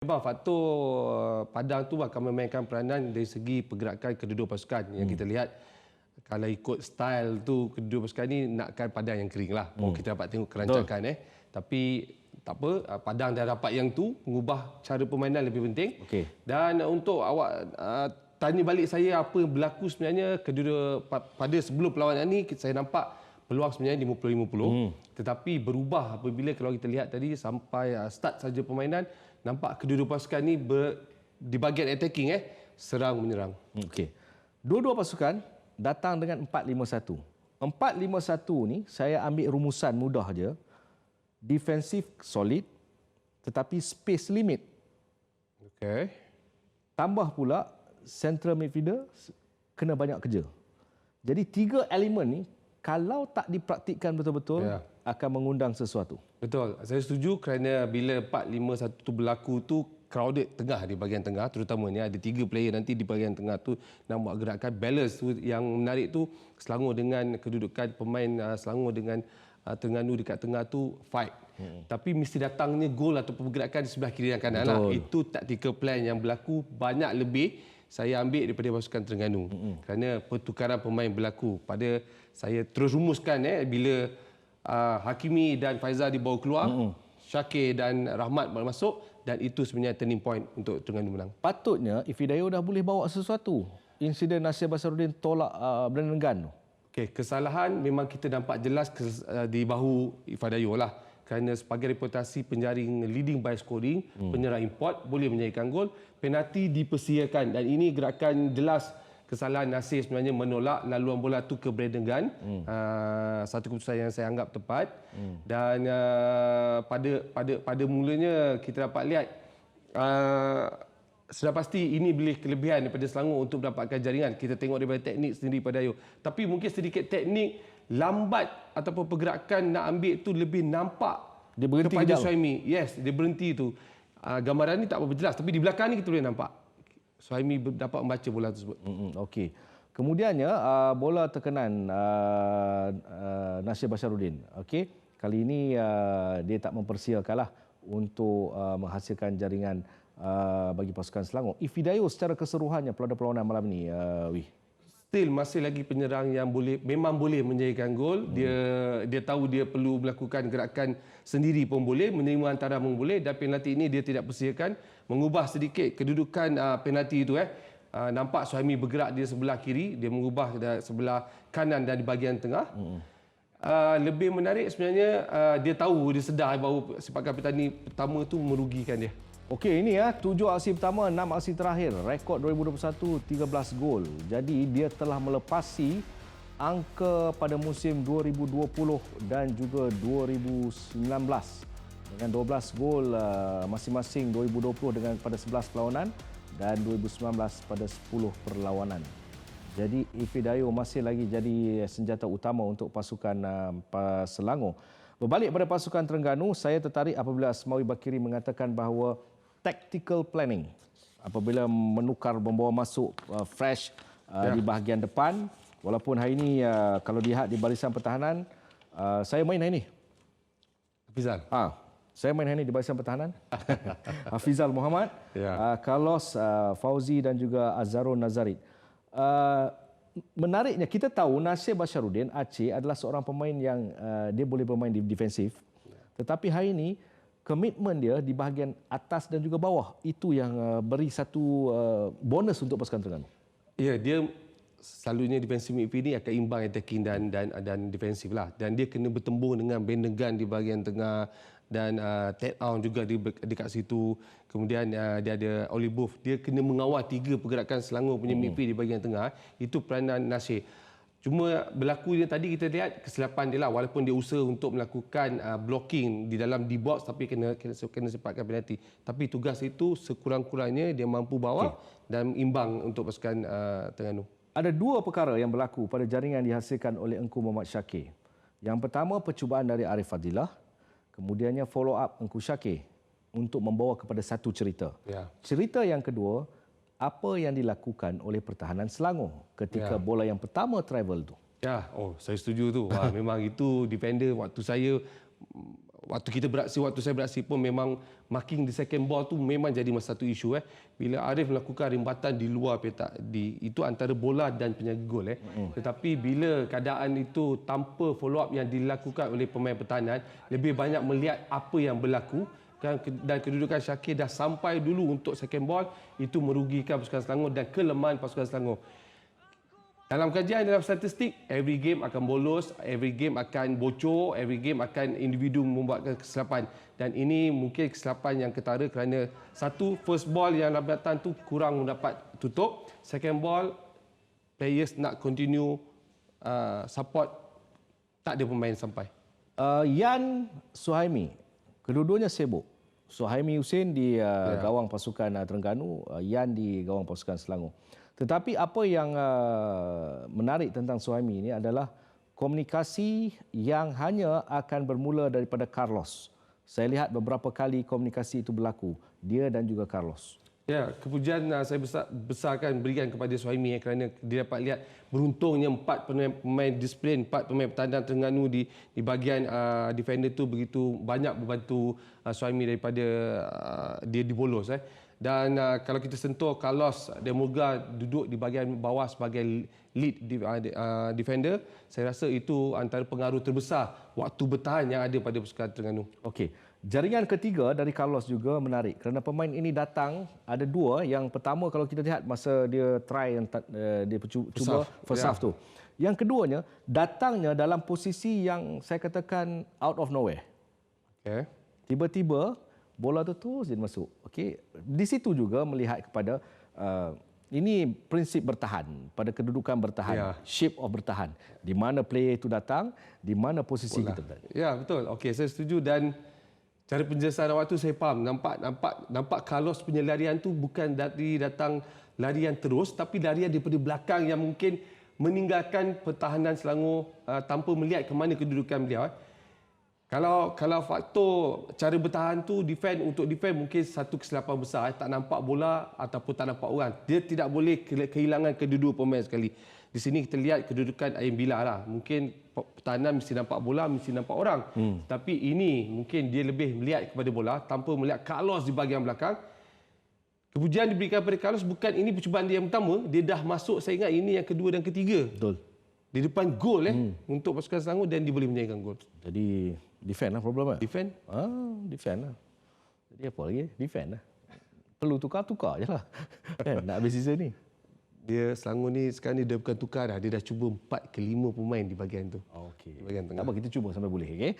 Memang faktor Padang tu akan memainkan peranan dari segi pergerakan kedua-dua pasukan. Yang kita lihat kalau ikut style tu kedua-dua pasukan ni nakkan Padang yang kering lah. Kita dapat tengok kerancakan. Tapi tak apa, Padang dah dapat yang tu, mengubah cara permainan lebih penting. Dan untuk awak tanya balik saya apa yang berlaku sebenarnya kedua pada sebelum perlawanan ni, saya nampak peluang sebenarnya 50-50. Tetapi berubah apabila kalau kita lihat tadi sampai start saja permainan, nampak kedua-dua pasukan ni di bahagian attacking serang menyerang. Dua-dua pasukan datang dengan 4-5-1. 4-5-1 ni saya ambil rumusan mudah je. Defensif solid tetapi space limit. Tambah pula central midfielder kena banyak kerja. Jadi tiga elemen ni kalau tak dipraktikkan betul-betul akan mengundang sesuatu. Betul. Saya setuju kerana bila 4-5-1 tu berlaku tu crowded tengah di bahagian tengah, terutamanya ada 3 player nanti di bahagian tengah tu nak buat gerakan balance tu yang menarik tu Selangor dengan kedudukan pemain Selangor dengan Terengganu dekat tengah tu fight. Tapi mesti datangnya gol atau pergerakan di sebelah kiri dan kanan lah. Itu tactical plan yang berlaku banyak lebih saya ambil daripada pasukan Terengganu. Kerana pertukaran pemain berlaku. Pada saya terus rumuskan bila Hakimi dan Faizal dibawa keluar, Syakir dan Rahmat masuk, dan itu sebenarnya turning point untuk Terengganu menang. Patutnya Ifidayo dah boleh bawa sesuatu. Insiden Nasir Basarudin tolak Brandon Gunn tu. Kesalahan memang kita nampak jelas di bahu Ifadayo lah. Kerana sebagai reputasi penjaring leading by scoring, penyerang import boleh menjadikan gol, penalti dipersiakan, dan ini gerakan jelas kesalahan Nasir sebenarnya menolak laluan bola tu ke Brandon Gunn. Satu keputusan yang saya anggap tepat. Dan pada mulanya kita dapat lihat sudah pasti ini boleh kelebihan daripada Selangor untuk mendapatkan jaringan. Kita tengok daripada teknik sendiri pada Ayu. Tapi mungkin sedikit teknik lambat ataupun pergerakan nak ambil tu lebih nampak dia berhenti kepada Suhaimi. Yes, dia berhenti tu. Gambaran ni tak berapa jelas tapi di belakang ni kita boleh nampak Suhaimi dapat membaca bola tersebut. Kemudiannya bola terkenan Nasir Basarudin. Kali ini dia tak mempersiakanlah untuk menghasilkan jaringan bagi pasukan Selangor. Ifidayo secara keseluruhannya perlawanan malam ini, still masih lagi penyerang yang memang boleh menjadikan gol. Dia tahu dia perlu melakukan gerakan sendiri pun boleh, menerima hantaran pun boleh, dan penalti ini dia tidak persiakan, mengubah sedikit kedudukan penalti itu. Nampak Suhaimi bergerak di sebelah kiri, dia mengubah sebelah kanan dan di bahagian tengah. Lebih menarik sebenarnya dia tahu, dia sedar bahawa sepak kapitani pertama itu merugikan dia. Ini 7 aksi pertama, 6 aksi terakhir. Rekod 2021 13 gol. Jadi dia telah melepasi angka pada musim 2020 dan juga 2019 dengan 12 gol masing-masing 2020 dengan pada 11 perlawanan dan 2019 pada 10 perlawanan. Jadi Ifidayo masih lagi jadi senjata utama untuk pasukan Selangor. Berbalik pada pasukan Terengganu, saya tertarik apabila Asmawi Bakiri mengatakan bahawa tactical planning apabila membawa masuk fresh di bahagian depan, walaupun hari ini kalau dilihat di barisan pertahanan saya main hari ini Hafizal. Saya main hari ini di barisan pertahanan. Hafizal Muhammad, Carlos Fauzi dan juga Azharun Nazarit. Menariknya kita tahu Nasir Basarudin Aceh adalah seorang pemain yang dia boleh bermain di defensif, tetapi hari ini komitmen dia di bahagian atas dan juga bawah itu yang beri satu bonus untuk pasukan Terengganu. Ya, dia selalunya defensive midfield ni akan imbang attacking dan defensif lah, dan dia kena bertembung dengan Brandon Gunn di bahagian tengah dan Ted Aung juga dekat situ. Kemudian dia ada Olive Booth. Dia kena mengawal 3 pergerakan Selangor punya midfield di bahagian tengah. Itu peranan Nasir. Cuma berlakunya tadi kita lihat kesilapan dia lah, walaupun dia usaha untuk melakukan blocking di dalam D-box tapi kena sempatkan penalti. Tapi tugas itu sekurang-kurangnya dia mampu bawa dan imbang untuk pasukan Terengganu. Ada 2 perkara yang berlaku pada jaringan dihasilkan oleh Engku Muhammad Syakir. Yang pertama percubaan dari Arif Fadilah, kemudiannya follow up Engku Syakir untuk membawa kepada satu cerita. Cerita yang kedua, apa yang dilakukan oleh pertahanan Selangor ketika bola yang pertama travel tu. Saya setuju tu. Memang itu defender waktu saya waktu saya beraksi pun memang marking di second ball tu memang jadi satu isu bila Arif melakukan rimbatan di luar petak itu antara bola dan penjaga gol tetapi bila keadaan itu tanpa follow up yang dilakukan oleh pemain pertahanan, lebih banyak melihat apa yang berlaku dan kedudukan Syakir dah sampai dulu untuk second ball, itu merugikan pasukan Selangor dan kelemahan pasukan Selangor. Dalam kajian, dalam statistik, every game akan bolos, every game akan bocor, every game akan individu membuat kesilapan. Dan ini mungkin kesilapan yang ketara kerana satu, first ball yang datang tu kurang dapat tutup. Second ball, players nak continue support, tak ada pemain sampai. Yan Suhaimi, kedua-duanya sibuk. Suhaimi Hussein di gawang pasukan Terengganu, Yan di gawang pasukan Selangor. Tetapi apa yang menarik tentang Suhaimi ini adalah komunikasi yang hanya akan bermula daripada Carlos. Saya lihat beberapa kali komunikasi itu berlaku, dia dan juga Carlos. Ya, kepujian saya besarkan berikan kepada Suhaimi kerana dia dapat lihat beruntungnya 4 pemain disiplin, 4 pemain pertahanan Terengganu di bahagian defender tu begitu banyak membantu Suhaimi daripada dia dibolos. Dan kalau kita sentuh Carlos de Murga duduk di bahagian bawah sebagai lead defender, saya rasa itu antara pengaruh terbesar waktu bertahan yang ada pada pasukan Terengganu. Okey. Jaringan ketiga dari Carlos juga menarik kerana pemain ini datang, ada dua. Yang pertama kalau kita lihat masa dia try dia cuba first half tu. Yang keduanya datangnya dalam posisi yang saya katakan out of nowhere. Okay. Tiba-tiba bola tu terus dia masuk. Okey, di situ juga melihat kepada ini prinsip bertahan, pada kedudukan bertahan, shape of bertahan. Di mana player itu datang, di mana posisi kita berada. Ya, betul. Okey, saya setuju dan cara penjelasan awak tu saya faham. Nampak Carlos punya larian tu bukan datang larian terus, tapi larian daripada belakang yang mungkin meninggalkan pertahanan Selangor tanpa melihat ke mana kedudukan beliau. Kalau faktor cara bertahan tu untuk defend mungkin satu kesilapan besar, tak nampak bola ataupun tak nampak orang. Dia tidak boleh kehilangan kedua-dua pemain sekali. Di sini kita lihat kedudukan Aim Bila lah. Mungkin pertahanan mesti nampak bola, mesti nampak orang. Tapi ini mungkin dia lebih melihat kepada bola tanpa melihat Carlos di bahagian belakang. Kepujian diberikan kepada Carlos bukan ini percubaan dia yang pertama, dia dah masuk, saya ingat ini yang kedua dan ketiga. Betul. Di depan gol untuk pasukan Selangor dan dia boleh menjadikan gol. Jadi defend lah problemnya. Defend? Defend lah. Jadi apa lagi? Defend lah. Perlu tukar je lah. Kan nak habis season ni. Dia Selangor ni sekarang ni dia bukan tukar dah. Dia dah cuba 4 ke 5 pemain di bahagian tu. Okey. Di bahagian tengah. Tak apa, kita cuba sampai boleh. Okay?